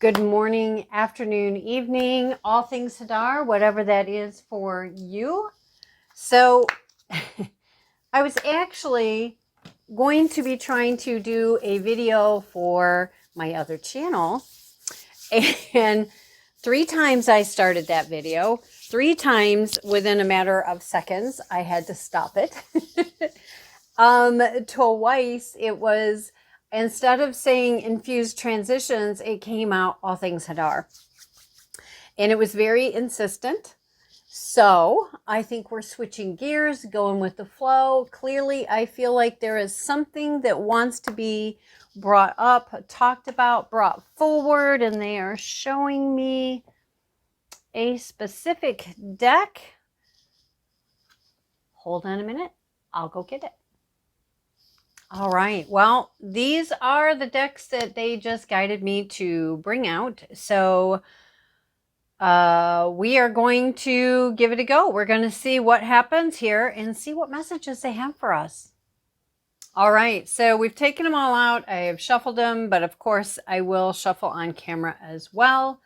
Good morning, afternoon, evening, all things Hadar, whatever that is for you. So I was actually going to be trying to do a video for my other channel. And 3 times I started that video. 3 times within a matter of seconds, I had to stop it. Twice it was, instead of saying infused transitions, it came out all things Hadar. And it was very insistent. So I think we're switching gears, going with the flow. Clearly, I feel like there is something that wants to be brought up, talked about, brought forward, and they are showing me a specific deck. Hold on a minute. I'll go get it. All right. Well, these are the decks that they just guided me to bring out. So we are going to give it a go. We're going to see what happens here and see what messages they have for us. All right. So we've taken them all out. I have shuffled them, but of course I will shuffle on camera as well.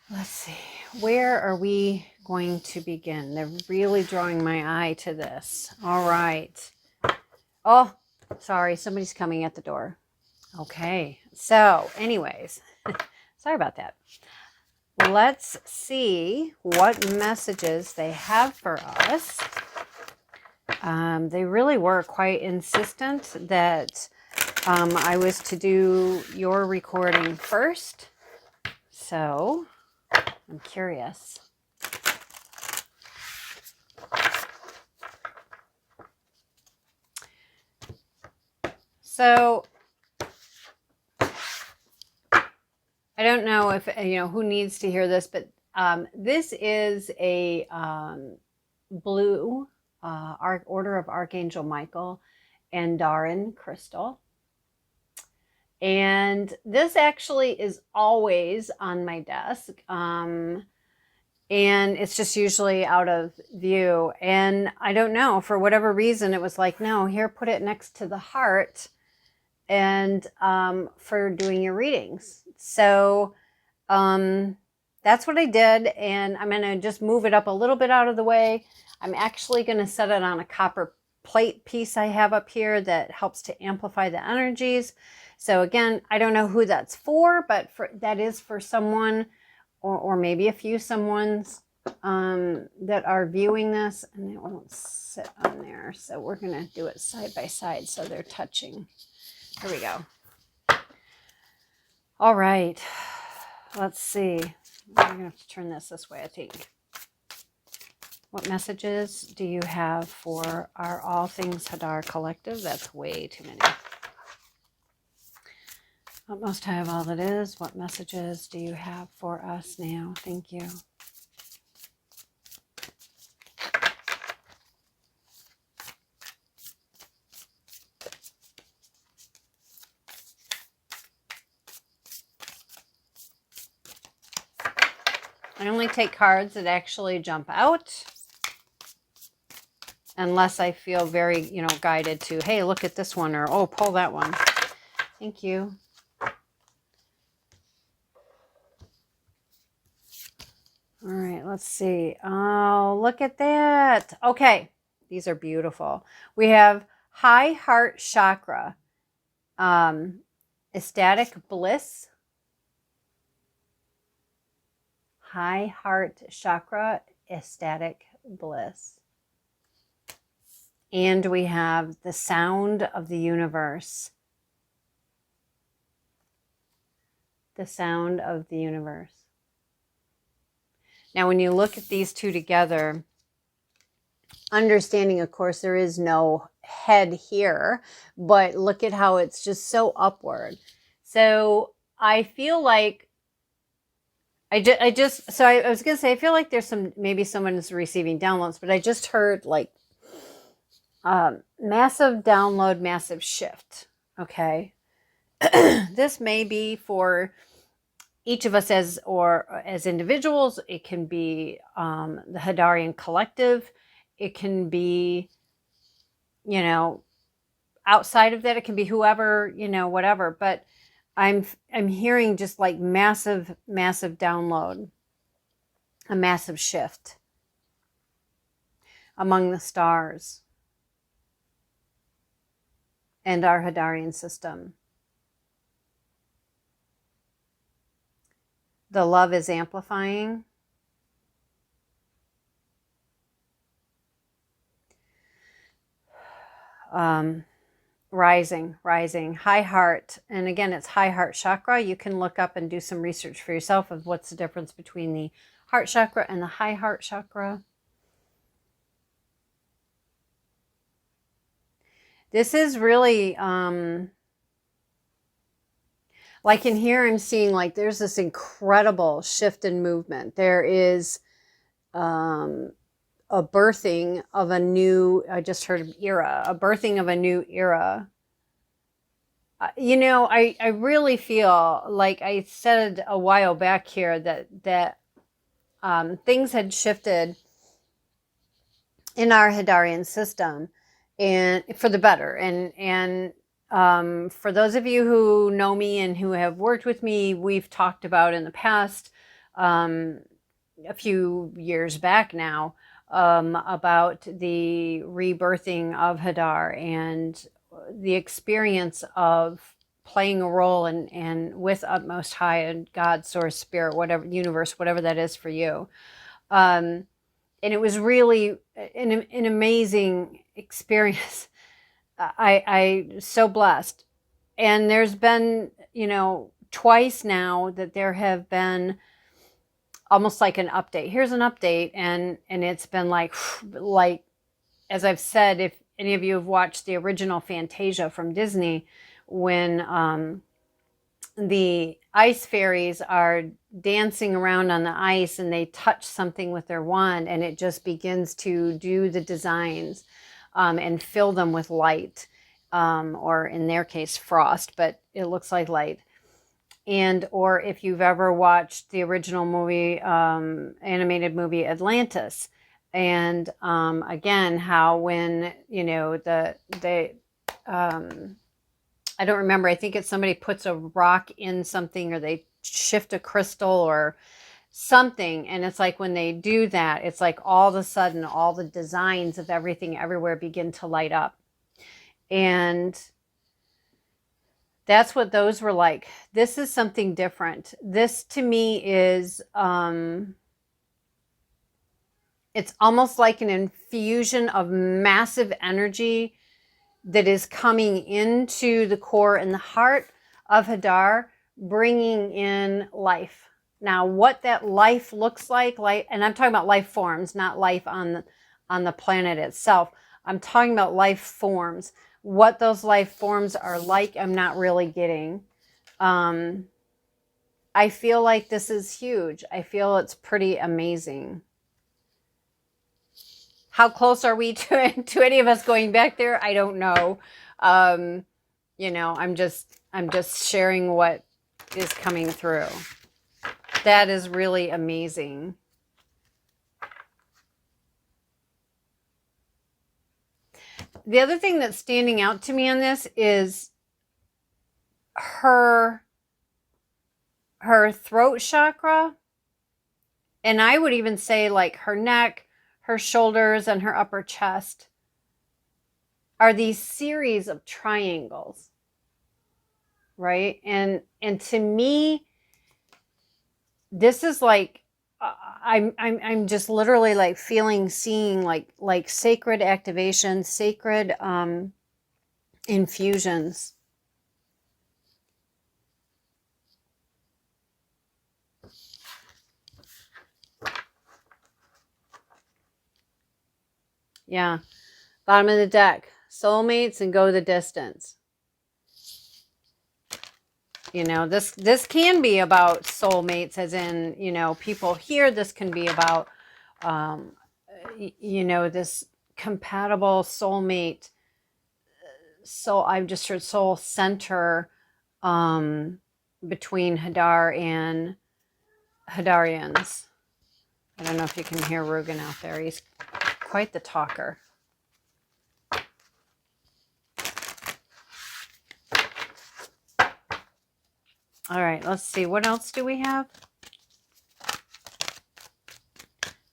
Let's see. Where are we going to begin? They're really drawing my eye to this. All right. Oh, sorry, somebody's coming at the door. Okay, so anyways, sorry about that. Let's see what messages they have for us. They really were quite insistent that I was to do your recording first. So I'm curious. So I don't know if, who needs to hear this, but this is a blue Order of Archangel Micheal and Hadarian crystal. And this actually is always on my desk. And it's just usually out of view. And I don't know, for whatever reason, it was like, no, here, put it next to the heart. And for doing your readings. So that's what I did. And I'm going to just move it up a little bit out of the way. I'm actually going to set it on a copper plate piece I have up here that helps to amplify the energies. So again, I don't know who that's for, but that is for someone or maybe a few someones that are viewing this, and it won't sit on there. So we're going to do it side by side so they're touching. Here we go. All right. Let's see. I'm going to have to turn this way, I think. What messages do you have for our All Things Hadar collective? That's way too many. What Most High of all that is, what messages do you have for us now? Thank you. I only take cards that actually jump out, unless I feel very, guided to, hey, look at this one, or, oh, pull that one. Thank you. All right, let's see. Oh, look at that. Okay, these are beautiful. We have high heart chakra, ecstatic bliss. High heart chakra, ecstatic bliss. And we have the sound of the universe. The sound of the universe. Now, when you look at these two together, understanding, of course, there is no head here, but look at how it's just so upward. So I feel like I was going to say, I feel like there's maybe someone is receiving downloads, but I just heard like massive download, massive shift. Okay. This may be for each of us as individuals. It can be the Hadarian collective. It can be, outside of that, it can be whoever, whatever. But I'm hearing just like massive download, a massive shift among the stars and our Hadarian system. The love is amplifying. Rising, high heart. And again, it's high heart chakra. You can look up and do some research for yourself of what's the difference between the heart chakra and the high heart chakra. This is really, like in here, I'm seeing like there's this incredible shift in movement. There is a birthing of a new, I just heard era, a birthing of a new era. You know, I really feel like I said a while back here that things had shifted in our Hadarian system, and for the better. And for those of you who know me and who have worked with me, we've talked about in the past, a few years back now, about the rebirthing of Hadar and the experience of playing a role and with utmost high and God, source, spirit, whatever, universe, whatever that is for you. And it was really an amazing experience. I so blessed. And there's been, you know, twice now that there have been almost like an update. Here's an update, and it's been like as I've said, if any of you have watched the original Fantasia from Disney, when the ice fairies are dancing around on the ice and they touch something with their wand and it just begins to do the designs and fill them with light, or in their case frost, but it looks like light. And or if you've ever watched the original movie, animated movie Atlantis, and again, how when, you know, I don't remember, I think it's somebody puts a rock in something or they shift a crystal or something, and it's like when they do that, it's like all of a sudden all the designs of everything everywhere begin to light up. And that's what those were like. This is something different. This to me is, it's almost like an infusion of massive energy that is coming into the core and the heart of Hadar, bringing in life. Now, what that life looks like, and I'm talking about life forms, not life on the planet itself. I'm talking about life forms. What those life forms are like, I'm not really getting. I feel like this is huge. I feel it's pretty amazing. How close are we to any of us going back there? I don't know. You know, I'm just sharing what is coming through. That is really amazing. The other thing that's standing out to me on this is her throat chakra. And I would even say like her neck, her shoulders, and her upper chest are these series of triangles, right? And to me, this is like, I'm just literally like seeing like sacred activation, sacred infusions. Yeah. Bottom of the deck. Soulmates and go the distance. You know, this can be about soulmates, as in, you know, people here. This can be about, you know, this compatible soulmate. So I've just heard soul center between Hadar and Hadarians. I don't know if you can hear Rugen out there. He's quite the talker. All right, let's see. What else do we have?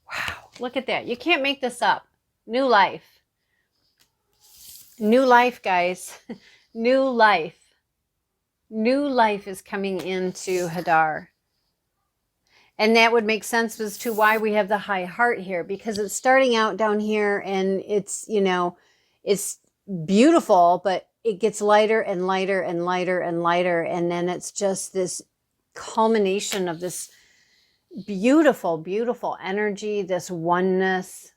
Wow, look at that. You can't make this up. New life. New life, guys. New life. New life is coming into Hadar. And that would make sense as to why we have the high heart here, because it's starting out down here and it's, you know, it's beautiful, but it gets lighter and lighter and lighter and lighter. And then it's just this culmination of this beautiful, beautiful energy, this oneness.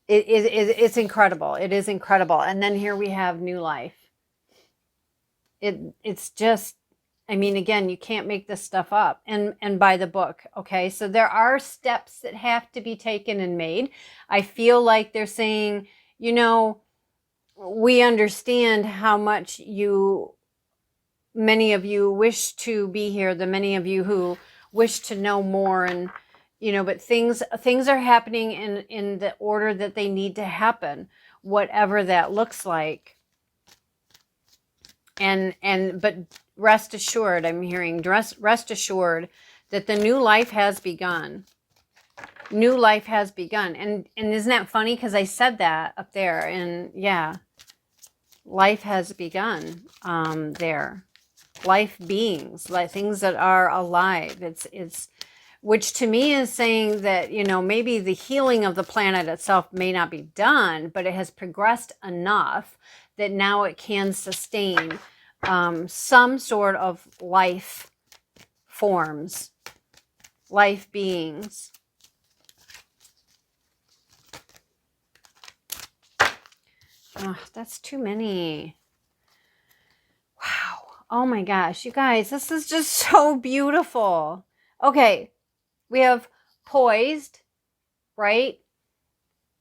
It's incredible. It is incredible. And then here we have new life. It's just, I mean, again, you can't make this stuff up and by the book. Okay. So there are steps that have to be taken and made. I feel like they're saying, you know, we understand how much many of you wish to be here, the many of you who wish to know more, and, you know, but things are happening in the order that they need to happen, whatever that looks like. But rest assured, I'm hearing rest assured that the new life has begun. New life has begun. And isn't that funny? Because I said that up there, and yeah, life has begun there. Life beings, like things that are alive. It's which to me is saying that, you know, maybe the healing of the planet itself may not be done, but it has progressed enough that now it can sustain some sort of life forms, life beings. Oh, that's too many. Wow. Oh my gosh, you guys, this is just so beautiful. Okay, we have poised, right?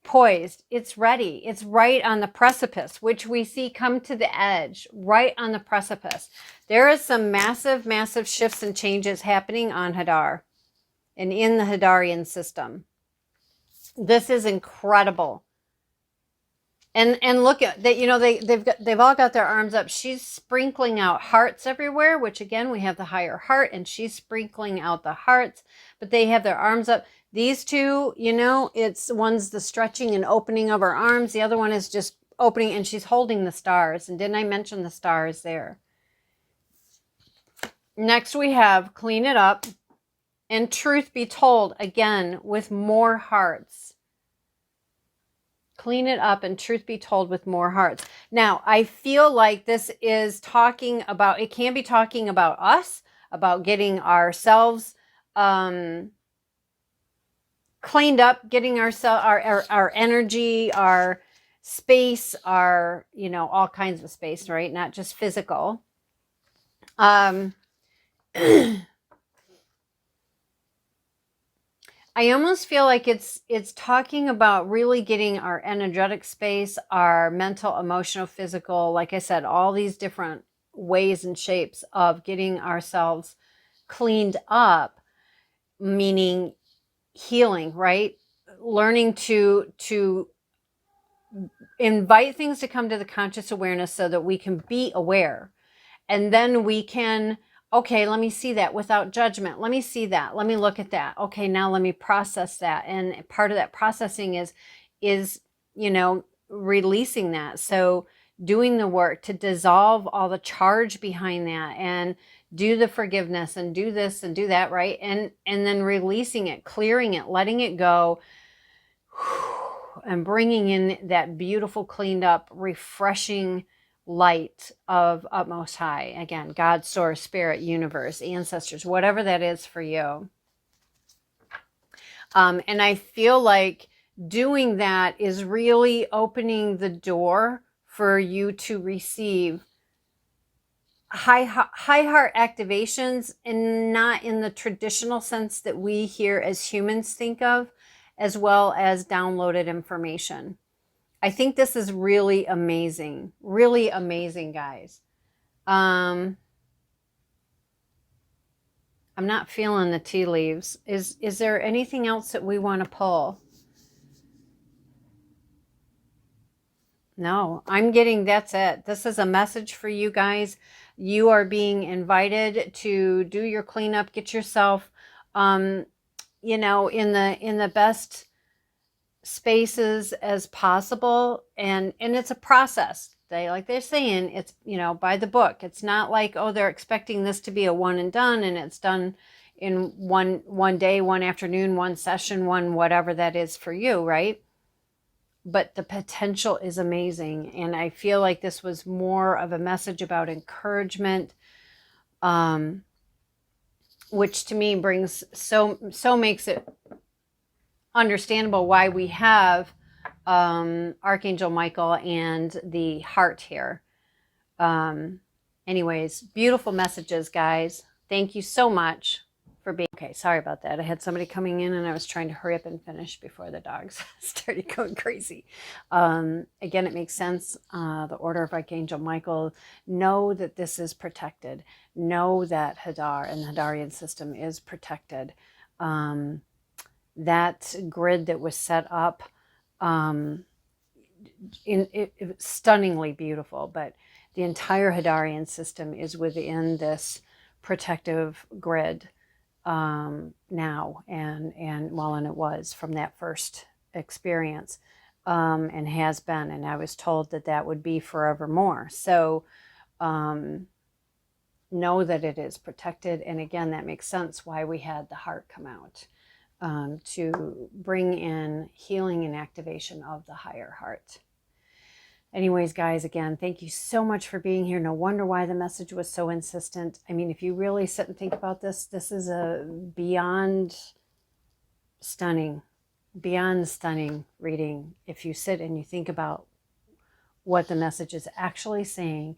Poised. It's ready. It's right on the precipice, which we see come to the edge, right on the precipice. There is some massive, massive shifts and changes happening on Hadar and in the Hadarian system. This is incredible. And look at that, you know, they've all got their arms up. She's sprinkling out hearts everywhere, which again, we have the higher heart, and she's sprinkling out the hearts, but they have their arms up. These two, you know, one's the stretching and opening of her arms. The other one is just opening, and she's holding the stars. And didn't I mention the stars there? Next we have clean it up and truth be told, again, with more hearts. Clean it up and truth be told with more hearts. Now, I feel like this is talking about, it can be talking about us, about getting ourselves cleaned up, getting our energy, our space, our, you know, all kinds of space, right? Not just physical. I almost feel like it's talking about really getting our energetic space, our mental, emotional, physical, like I said, all these different ways and shapes of getting ourselves cleaned up, meaning healing, right? Learning to invite things to come to the conscious awareness so that we can be aware. And then we can, okay, let me see that without judgment. Let me see that. Let me look at that. Okay, now let me process that. And part of that processing is, you know, releasing that. So doing the work to dissolve all the charge behind that and do the forgiveness and do this and do that, right? And then releasing it, clearing it, letting it go, and bringing in that beautiful, cleaned up, refreshing light of utmost high. Again, God, source, spirit, universe, ancestors, whatever that is for you. And I feel like doing that is really opening the door for you to receive high heart activations, and not in the traditional sense that we here as humans think of, as well as downloaded information. I think this is really amazing, guys. I'm not feeling the tea leaves. Is there anything else that we want to pull? No, I'm getting, that's it. This is a message for you guys. You are being invited to do your cleanup, get yourself, you know, in the best spaces as possible. And it's a process. They're saying, it's, you know, by the book. It's not like, oh, they're expecting this to be a one and done, and it's done in one day, one afternoon, one session, one whatever that is for you, right? But the potential is amazing. And I feel like this was more of a message about encouragement, which to me brings so makes it understandable why we have Archangel Michael and the heart here. Anyways, beautiful messages, guys. Thank you so much for being... Okay, sorry about that. I had somebody coming in and I was trying to hurry up and finish before the dogs started going crazy. Again, it makes sense. The order of Archangel Michael. Know that this is protected. Know that Hadar and the Hadarian system is protected. That grid that was set up, it was stunningly beautiful, but the entire Hadarian system is within this protective grid now, and it was from that first experience, and has been, and I was told that would be forevermore. So know that it is protected, and again, that makes sense why we had the heart come out, to bring in healing and activation of the higher heart. Anyways, guys, again, thank you so much for being here. No wonder why the message was so insistent. I mean, if you really sit and think about this, this is a beyond stunning reading. If you sit and you think about what the message is actually saying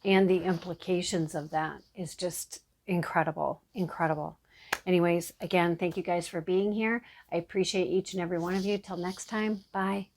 and the implications of that is just incredible, incredible. Anyways, again, thank you guys for being here. I appreciate each and every one of you. Till next time, bye.